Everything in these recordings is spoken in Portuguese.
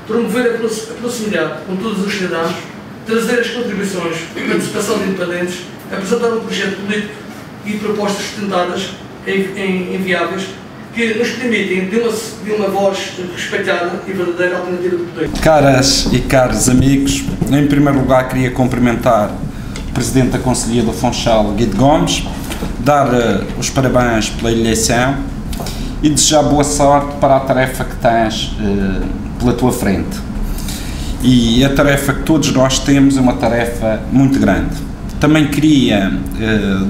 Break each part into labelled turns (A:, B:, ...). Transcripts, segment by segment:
A: promover a proximidade com todos os cidadãos, trazer as contribuições da participação de independentes, apresentar um projeto político e propostas sustentadas em viáveis que nos permitem, de uma voz respeitada e verdadeira alternativa de poder.
B: Caras e caros amigos, em primeiro lugar queria cumprimentar o Presidente da Conselhia do Funchal, Guido Gomes, dar os parabéns pela eleição e desejar boa sorte para a tarefa que tens pela tua frente. E a tarefa que todos nós temos é uma tarefa muito grande. Também queria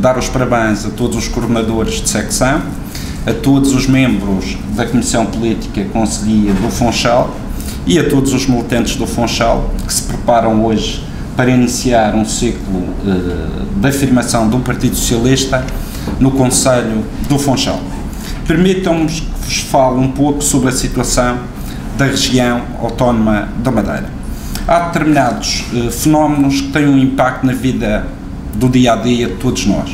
B: dar os parabéns a todos os coordenadores de secção, a todos os membros da Comissão Política e Conselhia do Funchal e a todos os militantes do Funchal que se preparam hoje para iniciar um ciclo de afirmação do Partido Socialista no Conselho do Funchal. Permitam-me que vos fale um pouco sobre a situação da região autónoma da Madeira. Há determinados fenómenos que têm um impacto na vida do dia-a-dia de todos nós.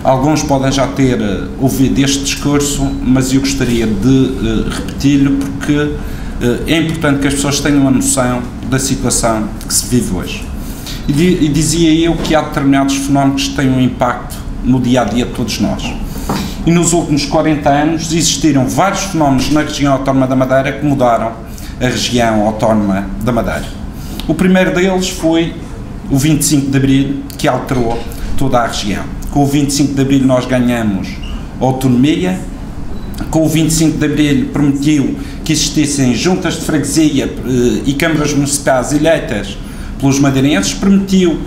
B: Alguns podem já ter ouvido este discurso, mas eu gostaria de repetir-lhe porque é importante que as pessoas tenham a noção da situação que se vive hoje. E dizia eu que há determinados fenómenos que têm um impacto no dia-a-dia de todos nós. E nos últimos 40 anos existiram vários fenómenos na região autónoma da Madeira que mudaram a região autónoma da Madeira. O primeiro deles foi o 25 de Abril, que alterou toda a região. Com o 25 de Abril nós ganhamos autonomia, com o 25 de Abril permitiu que existissem juntas de freguesia e câmaras municipais eleitas pelos madeirenses, permitiu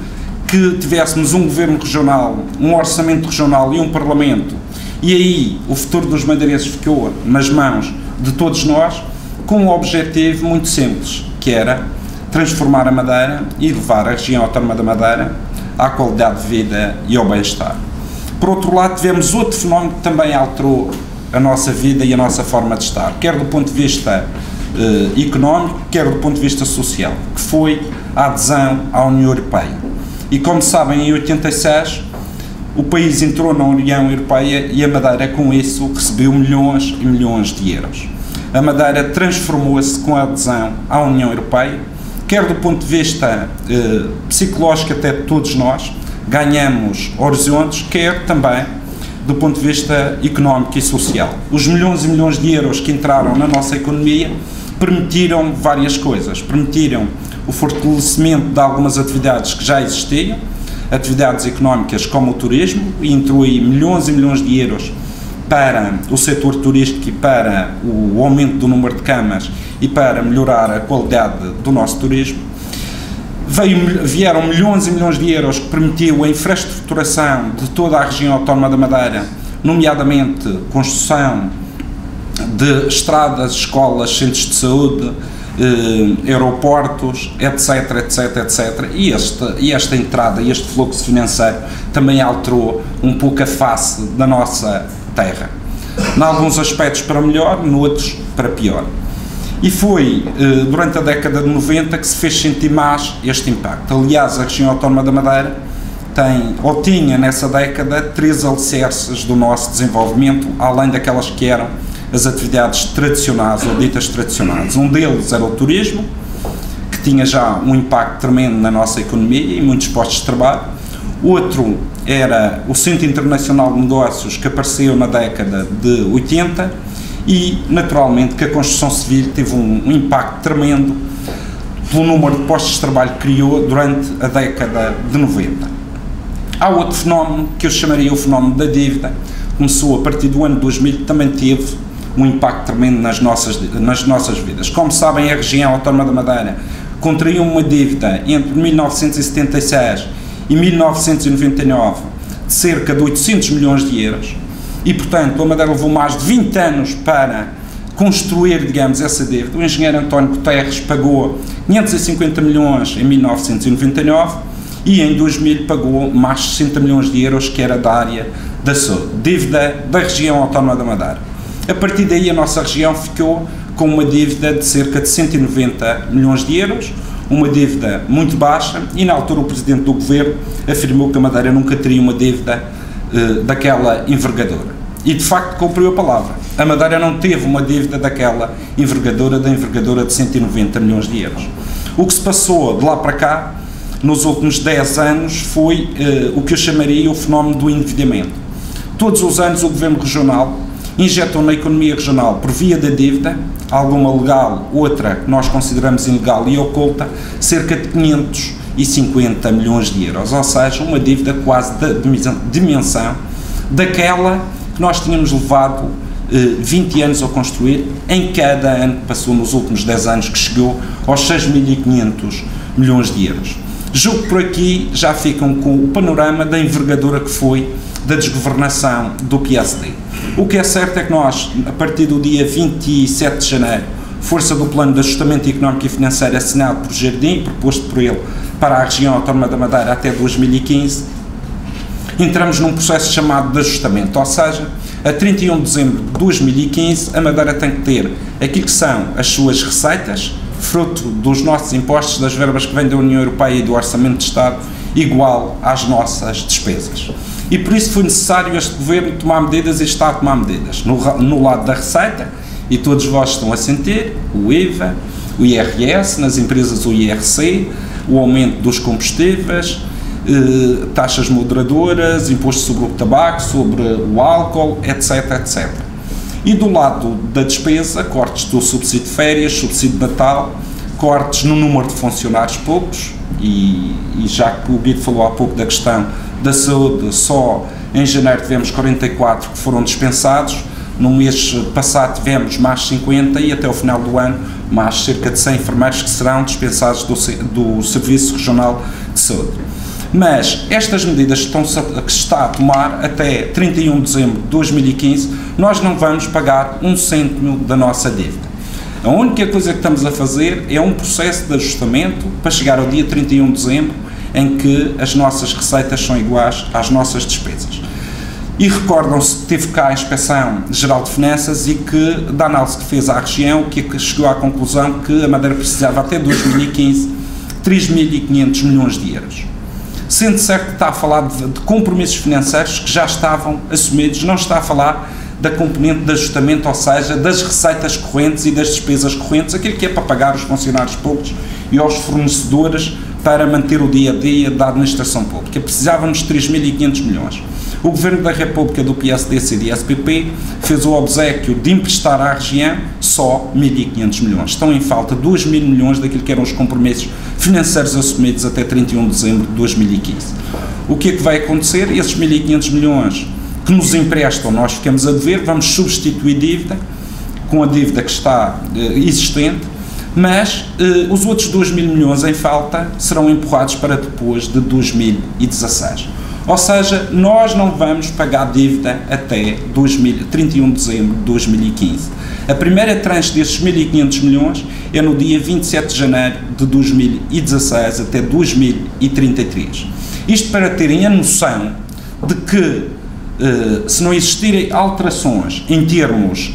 B: que tivéssemos um governo regional, um orçamento regional e um parlamento, e aí o futuro dos madeirenses ficou nas mãos de todos nós, com um objetivo muito simples, que era transformar a Madeira e levar a região autónoma da Madeira à qualidade de vida e ao bem-estar. Por outro lado, tivemos outro fenómeno que também alterou a nossa vida e a nossa forma de estar, quer do ponto de vista económico, quer do ponto de vista social, que foi a adesão à União Europeia. E como sabem, em 86, o país entrou na União Europeia e a Madeira, com isso, recebeu milhões e milhões de euros. A Madeira transformou-se com a adesão à União Europeia, quer do ponto de vista psicológico até de todos nós, ganhamos horizontes, quer também do ponto de vista económico e social. Os milhões e milhões de euros que entraram na nossa economia permitiram várias coisas. Permitiram o fortalecimento de algumas atividades que já existiam, atividades económicas como o turismo, e entrou aí milhões e milhões de euros para o setor turístico e para o aumento do número de camas e para melhorar a qualidade do nosso turismo. Vieram milhões e milhões de euros que permitiu a infraestruturação de toda a região autónoma da Madeira, nomeadamente construção de estradas, escolas, centros de saúde, aeroportos, etc, etc, etc. E esta entrada, este fluxo financeiro também alterou um pouco a face da nossa terra. Em alguns aspectos para melhor, noutros para pior. E foi durante a década de 90 que se fez sentir mais este impacto. Aliás, a região autónoma da Madeira tem, ou tinha nessa década, 3 alicerces do nosso desenvolvimento, além daquelas que eram as atividades tradicionais ou ditas tradicionais. Um deles era o turismo, que tinha já um impacto tremendo na nossa economia e muitos postos de trabalho. Outro era o Centro Internacional de Negócios, que apareceu na década de 80, e, naturalmente, que a construção civil teve um impacto tremendo pelo número de postos de trabalho que criou durante a década de 90. Há outro fenómeno, que eu chamaria o fenómeno da dívida, começou a partir do ano 2000, que também teve um impacto tremendo nas nossas vidas. Como sabem, a região autónoma da Madeira contraiu uma dívida entre 1976 e 1999 de cerca de 800 milhões de euros e, portanto, a Madeira levou mais de 20 anos para construir, digamos, essa dívida. O engenheiro António Guterres pagou 550 milhões em 1999 e em 2000 pagou mais de 60 milhões de euros, que era da área da saúde, dívida da região autónoma da Madeira. A partir daí a nossa região ficou com uma dívida de cerca de 190 milhões de euros, uma dívida muito baixa, e na altura o Presidente do Governo afirmou que a Madeira nunca teria uma dívida daquela envergadura. E de facto cumpriu a palavra. A Madeira não teve uma dívida daquela envergadura, de 190 milhões de euros. O que se passou de lá para cá, nos últimos 10 anos, foi o que eu chamaria o fenómeno do endividamento. Todos os anos o Governo Regional injetou na economia regional, por via da dívida, alguma legal, outra que nós consideramos ilegal e oculta, cerca de 550 milhões de euros, ou seja, uma dívida quase da dimensão daquela que nós tínhamos levado 20 anos a construir em cada ano que passou nos últimos 10 anos, que chegou aos 6.500 milhões de euros. Julgo que por aqui já ficam com o panorama da envergadura que foi da desgovernação do PSD. O que é certo é que nós, a partir do dia 27 de janeiro, força do Plano de Ajustamento Económico e Financeiro assinado por Jardim, proposto por ele para a região autónoma da Madeira até 2015, entramos num processo chamado de ajustamento, ou seja, a 31 de dezembro de 2015 a Madeira tem que ter aquilo que são as suas receitas, fruto dos nossos impostos, das verbas que vêm da União Europeia e do Orçamento de Estado, igual às nossas despesas. E por isso foi necessário este Governo tomar medidas e está a tomar medidas. No lado da receita, e todos vós estão a sentir, o IVA, o IRS, nas empresas o IRC, o aumento dos combustíveis, taxas moderadoras, imposto sobre o tabaco, sobre o álcool, etc, etc. E do lado da despesa, cortes do subsídio de férias, subsídio de Natal, cortes no número de funcionários poucos, e já que o Guido falou há pouco da questão da saúde, só em janeiro tivemos 44 que foram dispensados, no mês passado tivemos mais 50 e até o final do ano mais cerca de 100 enfermeiros que serão dispensados do Serviço Regional de Saúde. Mas estas medidas que se está a tomar até 31 de dezembro de 2015, nós não vamos pagar um cêntimo da nossa dívida. A única coisa que estamos a fazer é um processo de ajustamento para chegar ao dia 31 de dezembro em que as nossas receitas são iguais às nossas despesas. E recordam-se que teve cá a Inspeção Geral de Finanças e que, da análise que fez à região, que chegou à conclusão que a Madeira precisava até 2015 de 3.500 milhões de euros. Sendo certo que está a falar de compromissos financeiros que já estavam assumidos, não está a falar da componente de ajustamento, ou seja, das receitas correntes e das despesas correntes, aquilo que é para pagar os funcionários públicos e aos fornecedores para manter o dia-a-dia da administração pública. Precisávamos de 3.500 milhões. O Governo da República do PSD, CDS-PP fez o obséquio de emprestar à região só 1.500 milhões. Estão em falta 2.000 milhões daquilo que eram os compromissos financeiros assumidos até 31 de dezembro de 2015. O que é que vai acontecer? Esses 1.500 milhões que nos emprestam, nós ficamos a dever, vamos substituir dívida com a dívida que está existente, mas os outros 2.000 milhões em falta serão empurrados para depois de 2016. Ou seja, nós não vamos pagar dívida até 31 de dezembro de 2015. A primeira tranche desses 1.500 milhões é no dia 27 de janeiro de 2016 até 2033. Isto para terem a noção de que, se não existirem alterações em termos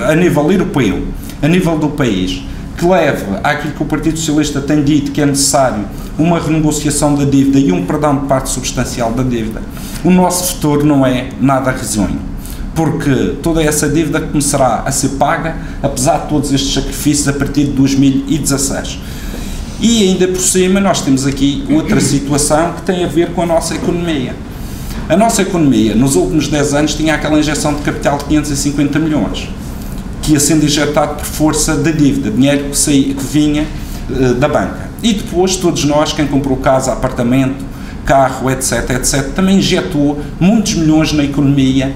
B: a nível europeu, a nível do país, que leve àquilo que o Partido Socialista tem dito que é necessário uma renegociação da dívida e um perdão de parte substancial da dívida, o nosso futuro não é nada risonho, porque toda essa dívida começará a ser paga, apesar de todos estes sacrifícios, a partir de 2016. E ainda por cima nós temos aqui outra situação que tem a ver com a nossa economia. A nossa economia, nos últimos 10 anos, tinha aquela injeção de capital de 550 milhões, que ia sendo injetado por força da dívida, dinheiro que vinha da banca. E depois, todos nós, quem comprou casa, apartamento, carro, etc., etc., também injetou muitos milhões na economia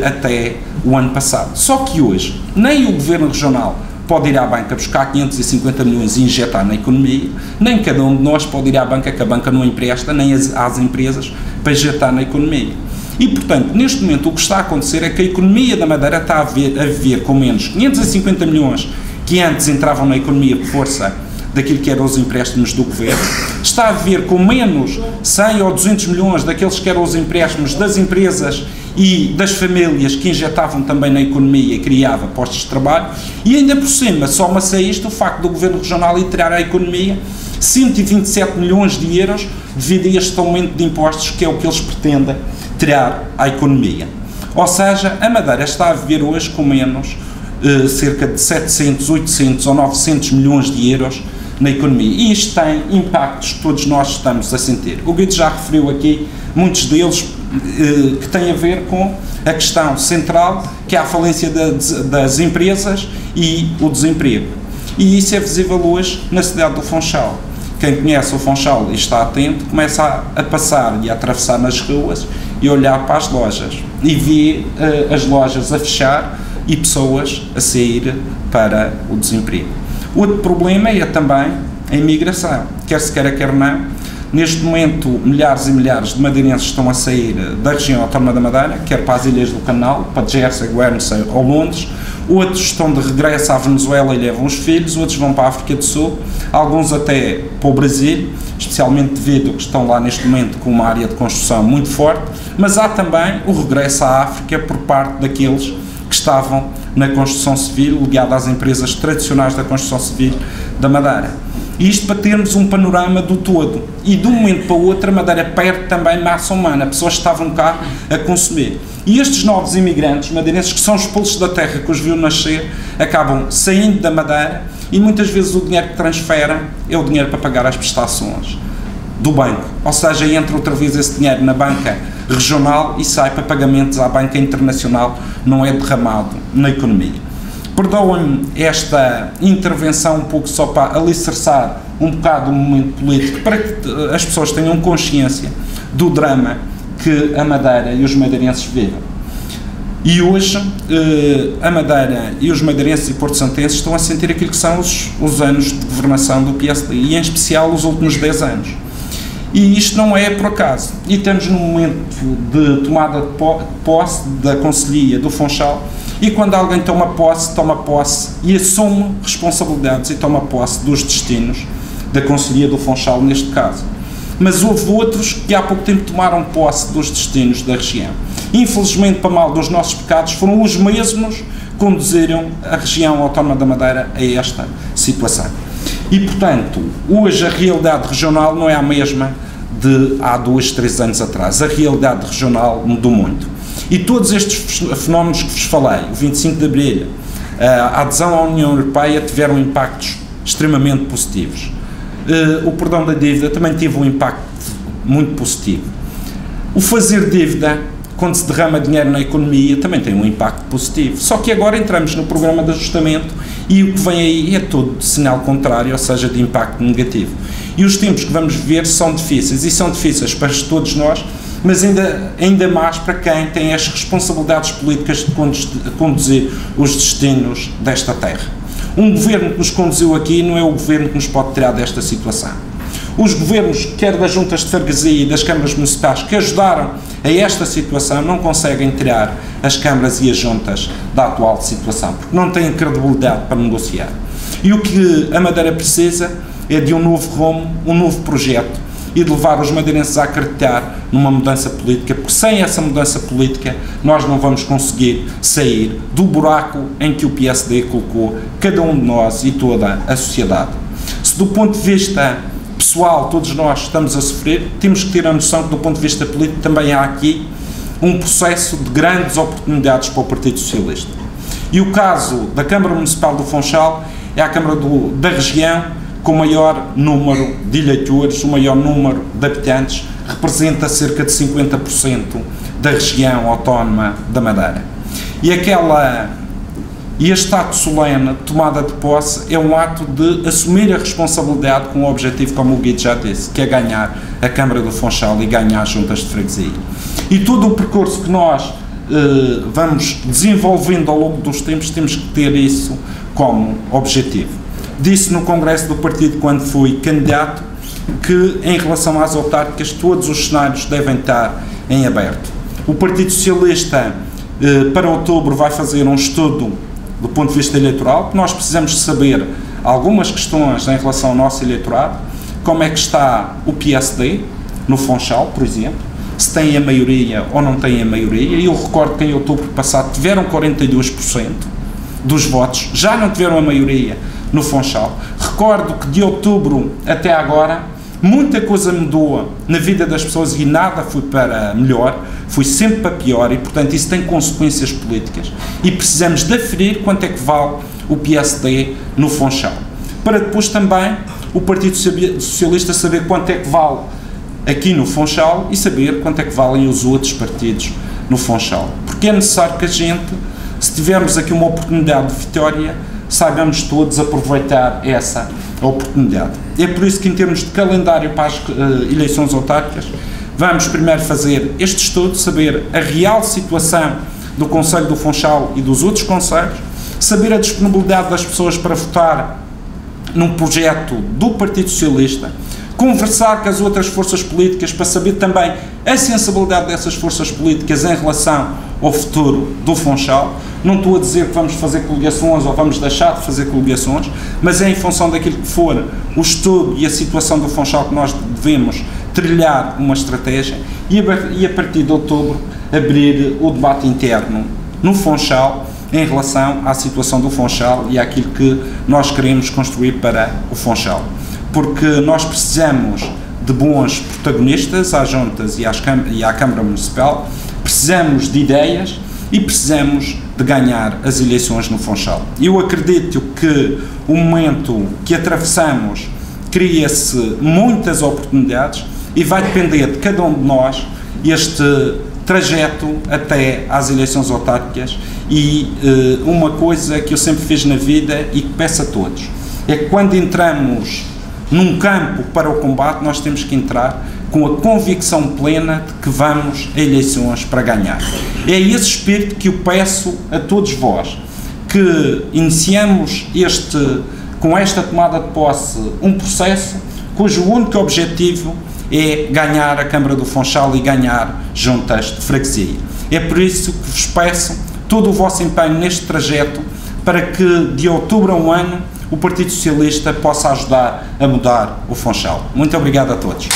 B: até o ano passado. Só que hoje, nem o Governo Regional pode ir à banca buscar 550 milhões e injetar na economia, nem cada um de nós pode ir à banca, que a banca não empresta, nem às empresas, para injetar na economia. E, portanto, neste momento o que está a acontecer é que a economia da Madeira está a viver com menos 550 milhões que antes entravam na economia por força daquilo que eram os empréstimos do Governo, está a viver com menos 100 ou 200 milhões daqueles que eram os empréstimos das empresas e das famílias que injetavam também na economia e criava postos de trabalho, e ainda por cima soma-se a isto o facto do Governo Regional ir tirar à economia 127 milhões de euros devido a este aumento de impostos, que é o que eles pretendem tirar à economia. Ou seja, a Madeira está a viver hoje com menos cerca de 700, 800 ou 900 milhões de euros na economia. E isto tem impactos que todos nós estamos a sentir. O Guido já referiu aqui muitos deles que têm a ver com a questão central, que é a falência das empresas e o desemprego. E isso é visível hoje na cidade do Funchal. Quem conhece o Funchal e está atento, começa a passar e a atravessar nas ruas e olhar para as lojas e vê as lojas a fechar e pessoas a sair para o desemprego. Outro problema é também a imigração, quer se queira, quer não. Neste momento, milhares e milhares de madeirenses estão a sair da região autónoma da Madeira, quer para as Ilhas do Canal, para Jersey, Guernsey ou Londres. Outros estão de regresso à Venezuela e levam os filhos, outros vão para a África do Sul, alguns até para o Brasil, especialmente devido a que estão lá neste momento com uma área de construção muito forte, mas há também o regresso à África por parte daqueles que estavam na construção civil, ligado às empresas tradicionais da construção civil da Madeira. E isto para termos um panorama do todo. E de um momento para o outro a Madeira perde também massa humana, pessoas que estavam cá a consumir. E estes novos imigrantes madeirenses, que são expulsos da terra que os viu nascer, acabam saindo da Madeira e muitas vezes o dinheiro que transferem é o dinheiro para pagar as prestações do banco. Ou seja, entra outra vez esse dinheiro na banca regional e sai para pagamentos à banca internacional, não é derramado na economia. Perdoem-me esta intervenção um pouco só para alicerçar um bocado o momento político, para que as pessoas tenham consciência do drama que a Madeira e os madeirenses vivem. E hoje a Madeira e os madeirenses e porto-santenses estão a sentir aquilo que são os anos de governação do PSD, e em especial os últimos 10 anos. E isto não é por acaso. E estamos num momento de tomada de posse da Conselhia do Funchal, e quando alguém toma posse e assume responsabilidades e toma posse dos destinos da Conselhia do Funchal neste caso. Mas houve outros que há pouco tempo tomaram posse dos destinos da região. Infelizmente, para mal dos nossos pecados, foram os mesmos que conduziram a região autónoma da Madeira a esta situação. E, portanto, hoje a realidade regional não é a mesma de há 2, 3 anos atrás. A realidade regional mudou muito. E todos estes fenómenos que vos falei, o 25 de Abril, a adesão à União Europeia, tiveram impactos extremamente positivos. O perdão da dívida também teve um impacto muito positivo. O fazer dívida, quando se derrama dinheiro na economia, também tem um impacto positivo. Só que agora entramos no programa de ajustamento e o que vem aí é todo de sinal contrário, ou seja, de impacto negativo. E os tempos que vamos viver são difíceis, e são difíceis para todos nós, mas ainda mais para quem tem as responsabilidades políticas de conduzir os destinos desta terra. Um governo que nos conduziu aqui não é o governo que nos pode tirar desta situação. Os governos, quer das juntas de freguesia e das câmaras municipais, que ajudaram a esta situação, não conseguem tirar as câmaras e as juntas da atual situação, porque não têm credibilidade para negociar. E o que a Madeira precisa é de um novo rumo, um novo projeto, e de levar os madeirenses a acreditar numa mudança política, porque sem essa mudança política nós não vamos conseguir sair do buraco em que o PSD colocou cada um de nós e toda a sociedade. Se do ponto de vista pessoal todos nós estamos a sofrer, temos que ter a noção que do ponto de vista político também há aqui um processo de grandes oportunidades para o Partido Socialista. E o caso da Câmara Municipal do Funchal é a Câmara da região com o maior número de eleitores, o maior número de habitantes, representa cerca de 50% da região autónoma da Madeira. E este ato solene de tomada de posse é um ato de assumir a responsabilidade com o objetivo, como o Guido já disse, que é ganhar a Câmara do Funchal e ganhar as juntas de freguesia. E todo o percurso que nós vamos desenvolvendo ao longo dos tempos, temos que ter isso como objetivo. Disse no Congresso do Partido, quando fui candidato, que em relação às autárquicas todos os cenários devem estar em aberto. O Partido Socialista para outubro vai fazer um estudo do ponto de vista eleitoral, porque nós precisamos saber algumas questões em relação ao nosso eleitorado, como é que está o PSD no Funchal, por exemplo, se tem a maioria ou não tem a maioria, e eu recordo que em outubro passado tiveram 42% dos votos, já não tiveram a maioria no Funchal. Recordo que de outubro até agora Muita coisa mudou na vida das pessoas e nada foi para melhor, foi sempre para pior, e portanto isso tem consequências políticas, e precisamos de aferir quanto é que vale o PSD no Funchal, para depois também o Partido Socialista saber quanto é que vale aqui no Funchal e saber quanto é que valem os outros partidos no Funchal, porque é necessário que a gente, se tivermos aqui uma oportunidade de vitória, saibamos todos aproveitar essa oportunidade. É por isso que, em termos de calendário para as eleições autárquicas, vamos primeiro fazer este estudo, saber a real situação do Conselho do Funchal e dos outros concelhos, saber a disponibilidade das pessoas para votar num projeto do Partido Socialista, conversar com as outras forças políticas para saber também a sensibilidade dessas forças políticas em relação ao futuro do Funchal. Não estou a dizer que vamos fazer coligações ou vamos deixar de fazer coligações, mas é em função daquilo que for o estudo e a situação do Funchal que nós devemos trilhar uma estratégia e a partir de outubro abrir o debate interno no Funchal em relação à situação do Funchal e àquilo que nós queremos construir para o Funchal. Porque nós precisamos de bons protagonistas às juntas e à Câmara Municipal, precisamos de ideias e precisamos de ganhar as eleições no Funchal. Eu acredito que o momento que atravessamos cria-se muitas oportunidades e vai depender de cada um de nós este trajeto até às eleições autárquicas. E uma coisa que eu sempre fiz na vida e que peço a todos, é que quando entramos num campo para o combate, nós temos que entrar com a convicção plena de que vamos a eleições para ganhar. É esse espírito que eu peço a todos vós, que iniciamos com esta tomada de posse um processo cujo único objetivo é ganhar a Câmara do Funchal e ganhar juntas de freguesia. É por isso que vos peço todo o vosso empenho neste trajeto para que de outubro a um ano o Partido Socialista possa ajudar a mudar o Funchal. Muito obrigado a todos.